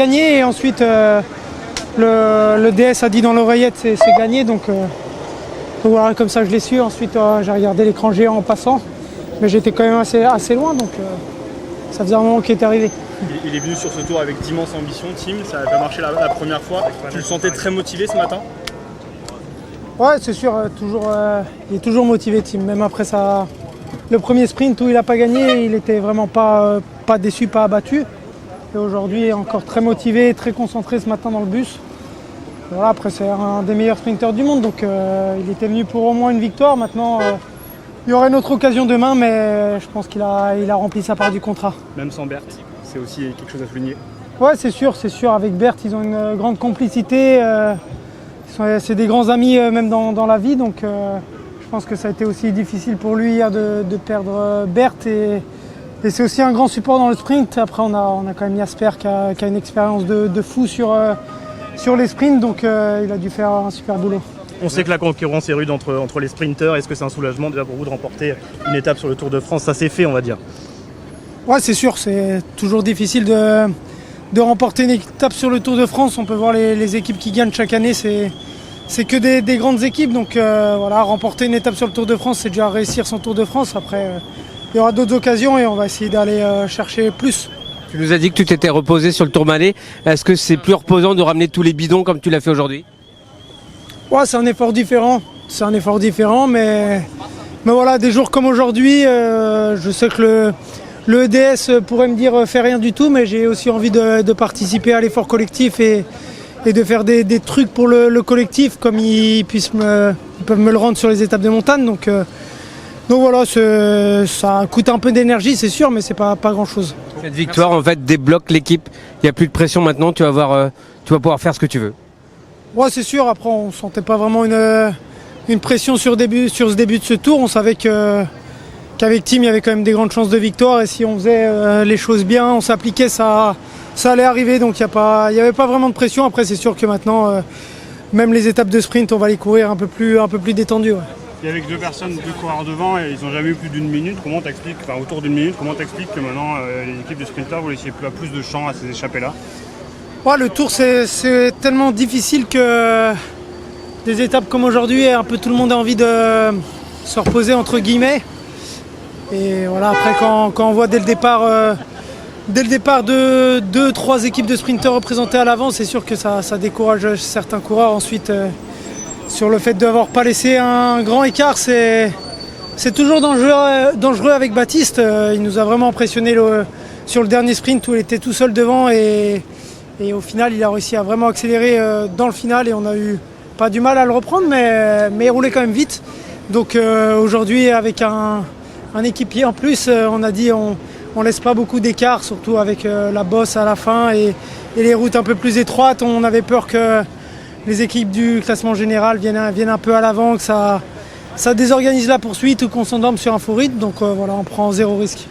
Gagné et ensuite le DS a dit dans l'oreillette c'est gagné, donc voilà, comme ça je l'ai su. Ensuite j'ai regardé l'écran géant en passant, mais j'étais quand même assez loin, donc ça faisait un moment qu'il était arrivé. Il est venu sur ce tour avec d'immenses ambitions. Tim, ça n'a pas marché la première fois. Tu le sentais très motivé ce matin? Ouais, c'est sûr, il est toujours motivé, Tim. Même après le premier sprint où il n'a pas gagné, il était vraiment pas déçu, pas abattu. Et aujourd'hui, il est encore très motivé, très concentré ce matin dans le bus. Voilà, après, c'est un des meilleurs sprinteurs du monde, donc il était venu pour au moins une victoire. Maintenant, il y aura une autre occasion demain, mais je pense qu'il a rempli sa part du contrat. Même sans Bert, c'est aussi quelque chose à souligner. Ouais, c'est sûr. Avec Bert, ils ont une grande complicité. C'est des grands amis même dans la vie, donc je pense que ça a été aussi difficile pour lui hier de perdre Bert. Et c'est aussi un grand support dans le sprint. Après, on a quand même Jasper qui a une expérience de fou sur les sprints, donc il a dû faire un super boulot. On sait que la concurrence est rude entre les sprinteurs. Est-ce que c'est un soulagement déjà pour vous de remporter une étape sur le Tour de France? Ça s'est fait, on va dire. Ouais, c'est sûr, c'est toujours difficile de remporter une étape sur le Tour de France. On peut voir les équipes qui gagnent chaque année, c'est que des grandes équipes. Donc voilà, remporter une étape sur le Tour de France, c'est déjà réussir son Tour de France. Après, il y aura d'autres occasions et on va essayer d'aller chercher plus. Tu nous as dit que tu t'étais reposé sur le Tourmalet. Est-ce que c'est plus reposant de ramener tous les bidons comme tu l'as fait aujourd'hui? Ouais, c'est un effort différent. Mais voilà, des jours comme aujourd'hui, je sais que le EDS pourrait me dire fais rien du tout, mais j'ai aussi envie de participer à l'effort collectif et de faire des trucs pour le collectif, comme ils peuvent me le rendre sur les étapes de montagne. Donc voilà, ça coûte un peu d'énergie, c'est sûr, mais c'est pas grand chose. Cette victoire en fait débloque l'équipe. Il n'y a plus de pression maintenant. Tu vas pouvoir faire ce que tu veux. Ouais, c'est sûr. Après, on ne sentait pas vraiment une pression sur ce début de ce tour. On savait qu'avec Tim, il y avait quand même des grandes chances de victoire. Et si on faisait les choses bien, on s'appliquait, ça allait arriver. Donc il n'y avait pas vraiment de pression. Après, c'est sûr que maintenant, même les étapes de sprint, on va les courir un peu plus détendues. Ouais. Et avec deux coureurs devant et ils n'ont jamais eu plus d'une minute, autour d'une minute, comment t'expliques que maintenant l'équipe de sprinters vous laissiez plus de champ à ces échappées-là? Ouais, le tour c'est tellement difficile que des étapes comme aujourd'hui, un peu tout le monde a envie de se reposer entre guillemets. Et voilà, après quand on voit dès le départ 2-3 équipes de sprinters représentées à l'avant, c'est sûr que ça décourage certains coureurs. Ensuite, sur le fait d'avoir pas laissé un grand écart, c'est toujours dangereux avec Baptiste. Il nous a vraiment impressionné sur le dernier sprint où il était tout seul devant et au final il a réussi à vraiment accélérer dans le final et on a eu pas du mal à le reprendre, mais il roulait quand même vite. Donc aujourd'hui avec un équipier en plus, on a dit on laisse pas beaucoup d'écart, surtout avec la bosse à la fin et les routes un peu plus étroites. On avait peur que les équipes du classement général viennent un peu à l'avant, que ça désorganise la poursuite ou qu'on s'endorme sur un faux rythme. Donc voilà, on prend 0 risque.